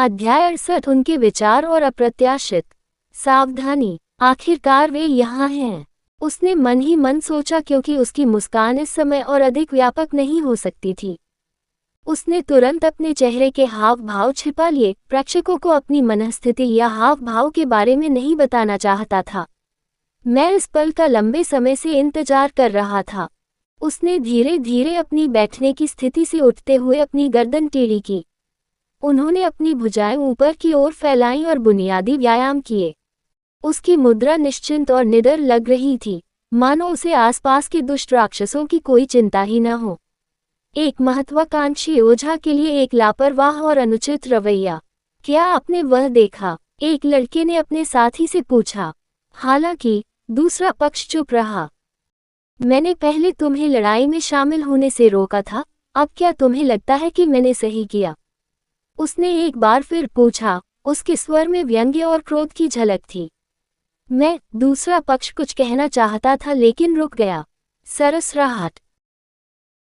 अध्याय 68 उनके विचार और अप्रत्याशित सावधानी। आखिरकार वे यहाँ हैं, उसने मन ही मन सोचा, क्योंकि उसकी मुस्कान इस समय और अधिक व्यापक नहीं हो सकती थी। उसने तुरंत अपने चेहरे के हाव भाव छिपा लिए, प्रेक्षकों को अपनी मनस्थिति या हाव भाव के बारे में नहीं बताना चाहता था। मैं इस पल का लंबे समय से इंतजार कर रहा था। उसने धीरे धीरे अपनी बैठने की स्थिति से उठते हुए अपनी गर्दन टेढ़ी की। उन्होंने अपनी भुजाएं ऊपर की ओर फैलाईं और बुनियादी व्यायाम किए। उसकी मुद्रा निश्चिंत और निडर लग रही थी, मानो उसे आसपास के दुष्ट राक्षसों की कोई चिंता ही न हो। एक महत्वाकांक्षी ओझा के लिए एक लापरवाह और अनुचित रवैया। क्या आपने वह देखा? एक लड़के ने अपने साथी से पूछा। हालांकि दूसरा पक्ष चुप रहा। मैंने पहले तुम्हें लड़ाई में शामिल होने से रोका था, अब क्या तुम्हें लगता है कि मैंने सही किया? उसने एक बार फिर पूछा। उसके स्वर में व्यंग्य और क्रोध की झलक थी। दूसरा पक्ष कुछ कहना चाहता था लेकिन रुक गया। सरसराहट।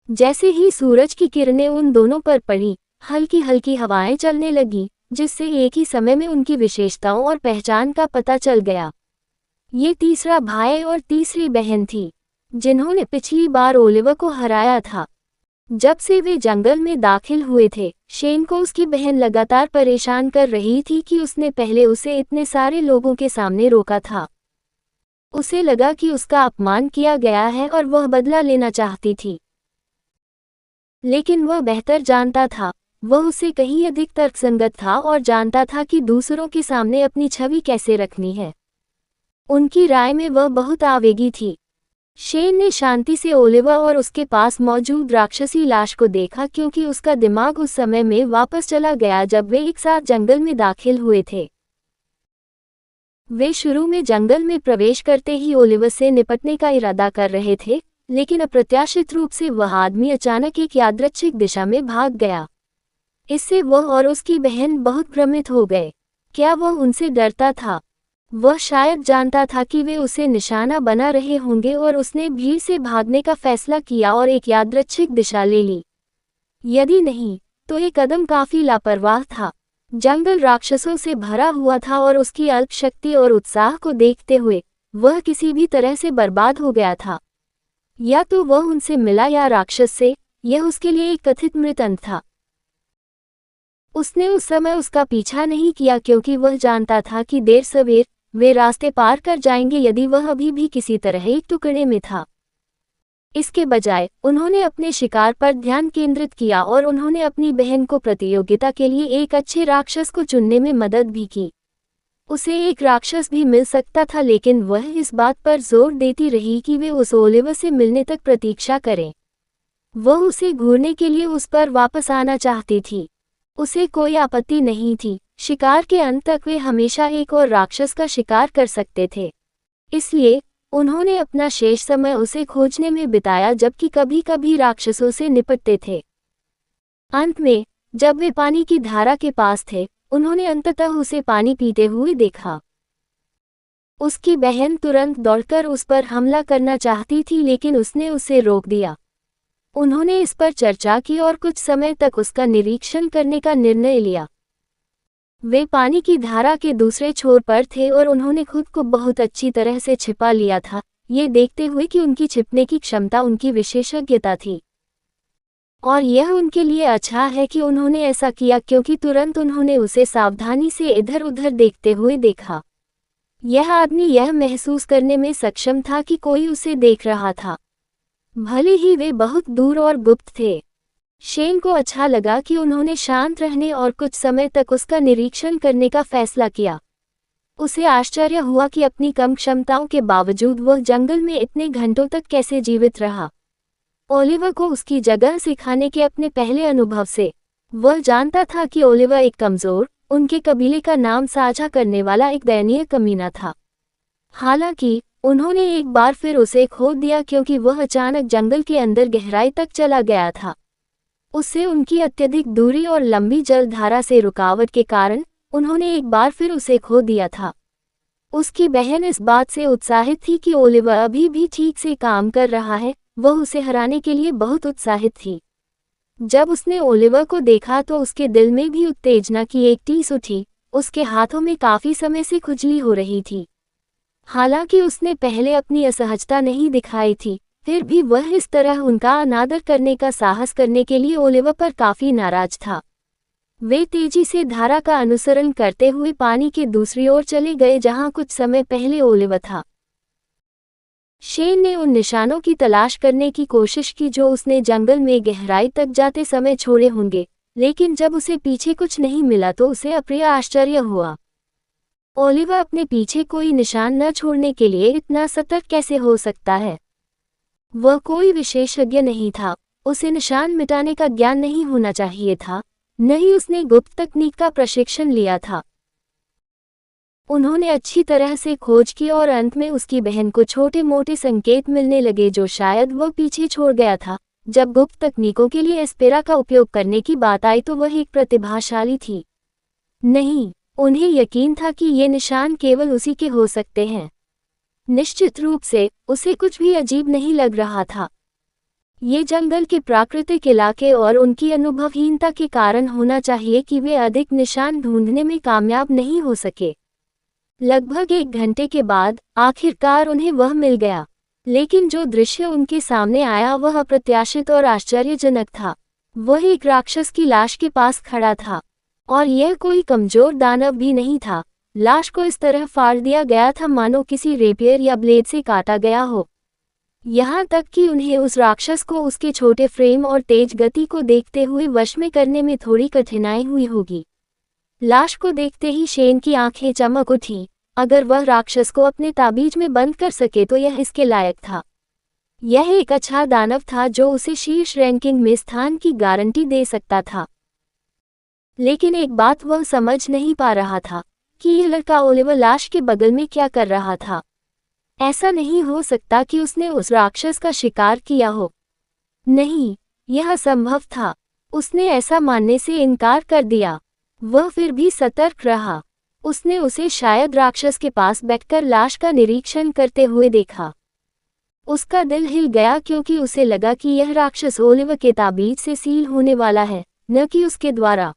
जैसे ही सूरज की किरणें उन दोनों पर पड़ी, हल्की हल्की हवाएं चलने लगी, जिससे एक ही समय में उनकी विशेषताओं और पहचान का पता चल गया। ये तीसरा भाई और तीसरी बहन थी, जिन्होंने पिछली बार ओलिवर को हराया था। जब से वे जंगल में दाखिल हुए थे, शेन को उसकी बहन लगातार परेशान कर रही थी कि उसने पहले उसे इतने सारे लोगों के सामने रोका था। उसे लगा कि उसका अपमान किया गया है और वह बदला लेना चाहती थी। लेकिन वह बेहतर जानता था, वह उसे कहीं अधिक तर्कसंगत था और जानता था कि दूसरों के सामने अपनी छवि कैसे रखनी है। उनकी राय में वह बहुत आवेगी थी। शेन ने शांति से ओलिवर और उसके पास मौजूद राक्षसी लाश को देखा, क्योंकि उसका दिमाग उस समय में वापस चला गया जब वे एक साथ जंगल में दाखिल हुए थे। वे शुरू में जंगल में प्रवेश करते ही ओलिवर से निपटने का इरादा कर रहे थे, लेकिन अप्रत्याशित रूप से वह आदमी अचानक एक यादृच्छिक दिशा में भाग गया। इससे वह और उसकी बहन बहुत भ्रमित हो गए। क्या वह उनसे डरता था? वह शायद जानता था कि वे उसे निशाना बना रहे होंगे और उसने भीड़ से भागने का फैसला किया और एक यादृच्छिक दिशा ले ली। यदि नहीं, तो ये कदम काफी लापरवाह था। जंगल राक्षसों से भरा हुआ था और उसकी अल्प शक्ति और उत्साह को देखते हुए वह किसी भी तरह से बर्बाद हो गया था। या तो वह उनसे मिला या राक्षस से, यह उसके लिए एक कथित मृत था। उसने उस समय उसका पीछा नहीं किया, क्योंकि वह जानता था कि देर सवेर वे रास्ते पार कर जाएंगे यदि वह अभी भी किसी तरह एक टुकड़े में था। इसके बजाय उन्होंने अपने शिकार पर ध्यान केंद्रित किया और उन्होंने अपनी बहन को प्रतियोगिता के लिए एक अच्छे राक्षस को चुनने में मदद भी की। उसे एक राक्षस भी मिल सकता था, लेकिन वह इस बात पर जोर देती रही कि वे उस ओलिवर से मिलने तक प्रतीक्षा करें। वह उसे घूरने के लिए उस पर वापस आना चाहती थी। उसे कोई आपत्ति नहीं थी, शिकार के अंत तक वे हमेशा एक और राक्षस का शिकार कर सकते थे। इसलिए उन्होंने अपना शेष समय उसे खोजने में बिताया, जबकि कभी कभी राक्षसों से निपटते थे। अंत में जब वे पानी की धारा के पास थे, उन्होंने अंततः उसे पानी पीते हुए देखा। उसकी बहन तुरंत दौड़कर उस पर हमला करना चाहती थी, लेकिन उसने उसे रोक दिया। उन्होंने इस पर चर्चा की और कुछ समय तक उसका निरीक्षण करने का निर्णय लिया। वे पानी की धारा के दूसरे छोर पर थे और उन्होंने खुद को बहुत अच्छी तरह से छिपा लिया था, ये देखते हुए कि उनकी छिपने की क्षमता उनकी विशेषज्ञता थी। और यह उनके लिए अच्छा है कि उन्होंने ऐसा किया, क्योंकि तुरंत उन्होंने उसे सावधानी से इधर उधर देखते हुए देखा। यह आदमी यह महसूस करने में सक्षम था कि कोई उसे देख रहा था, भले ही वे बहुत दूर और गुप्त थे। शेन को अच्छा लगा कि उन्होंने शांत रहने और कुछ समय तक उसका निरीक्षण करने का फैसला किया। उसे आश्चर्य हुआ कि अपनी कम क्षमताओं के बावजूद वह जंगल में इतने घंटों तक कैसे जीवित रहा। ओलिवर को उसकी जगह सिखाने के अपने पहले अनुभव से वह जानता था कि ओलिवर एक कमजोर, उनके कबीले का नाम साझा करने वाला एक दयनीय कमीना था। हालांकि उन्होंने एक बार फिर उसे खो दिया, क्योंकि वह अचानक जंगल के अंदर गहराई तक चला गया था। उससे उनकी अत्यधिक दूरी और लंबी जलधारा से रुकावट के कारण उन्होंने एक बार फिर उसे खो दिया था। उसकी बहन इस बात से उत्साहित थी कि ओलिवर अभी भी ठीक से काम कर रहा है, वह उसे हराने के लिए बहुत उत्साहित थी। जब उसने ओलिवर को देखा तो उसके दिल में भी उत्तेजना की एक टीस उठी। उसके हाथों में काफी समय से खुजली हो रही थी। हालांकि उसने पहले अपनी असहजता नहीं दिखाई थी, फिर भी वह इस तरह उनका अनादर करने का साहस करने के लिए ओलिवर पर काफी नाराज था। वे तेजी से धारा का अनुसरण करते हुए पानी के दूसरी ओर चले गए जहां कुछ समय पहले ओलिवर था। शेन ने उन निशानों की तलाश करने की कोशिश की जो उसने जंगल में गहराई तक जाते समय छोड़े होंगे, लेकिन जब उसे पीछे कुछ नहीं मिला तो उसे अप्रिय आश्चर्य हुआ। ओलिवर अपने पीछे कोई निशान न छोड़ने के लिए इतना सतर्क कैसे हो सकता है? वह कोई विशेषज्ञ नहीं था, उसे निशान मिटाने का ज्ञान नहीं होना चाहिए था, न ही उसने गुप्त तकनीक का प्रशिक्षण लिया था। उन्होंने अच्छी तरह से खोज की और अंत में उसकी बहन को छोटे मोटे संकेत मिलने लगे जो शायद वह पीछे छोड़ गया था। जब गुप्त तकनीकों के लिए एस्पेरा का उपयोग करने की बात आई तो वह एक प्रतिभाशाली थी। नहीं, उन्हें यकीन था कि ये निशान केवल उसी के हो सकते हैं। निश्चित रूप से उसे कुछ भी अजीब नहीं लग रहा था। ये जंगल के प्राकृतिक इलाके और उनकी अनुभवहीनता के कारण होना चाहिए कि वे अधिक निशान ढूंढने में कामयाब नहीं हो सके। लगभग 1 घंटे के बाद आखिरकार उन्हें वह मिल गया, लेकिन जो दृश्य उनके सामने आया वह अप्रत्याशित और आश्चर्यजनक था। वह एक राक्षस की लाश के पास खड़ा था, और यह कोई कमजोर दानव भी नहीं था। लाश को इस तरह फाड़ दिया गया था मानो किसी रेपियर या ब्लेड से काटा गया हो। यहाँ तक कि उन्हें उस राक्षस को उसके छोटे फ्रेम और तेज गति को देखते हुए वश में करने में थोड़ी कठिनाई हुई होगी। लाश को देखते ही शेन की आंखें चमक उठी। अगर वह राक्षस को अपने ताबीज में बंद कर सके तो यह इसके लायक था। यह एक अच्छा दानव था जो उसे शीर्ष रैंकिंग में स्थान की गारंटी दे सकता था। लेकिन एक बात वह समझ नहीं पा रहा था कि यह लड़का ओलिवर लाश के बगल में क्या कर रहा था। ऐसा नहीं हो सकता कि उसने उस राक्षस का शिकार किया हो। नहीं, यह असंभव था। उसने ऐसा मानने से इनकार कर दिया। वह फिर भी सतर्क रहा। उसने उसे शायद राक्षस के पास बैठकर लाश का निरीक्षण करते हुए देखा। उसका दिल हिल गया क्योंकि उसे लगा कि यह राक्षस ओलिवर के ताबीज से सील होने वाला है, न कि उसके द्वारा।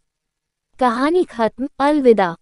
कहानी खत्म। अलविदा।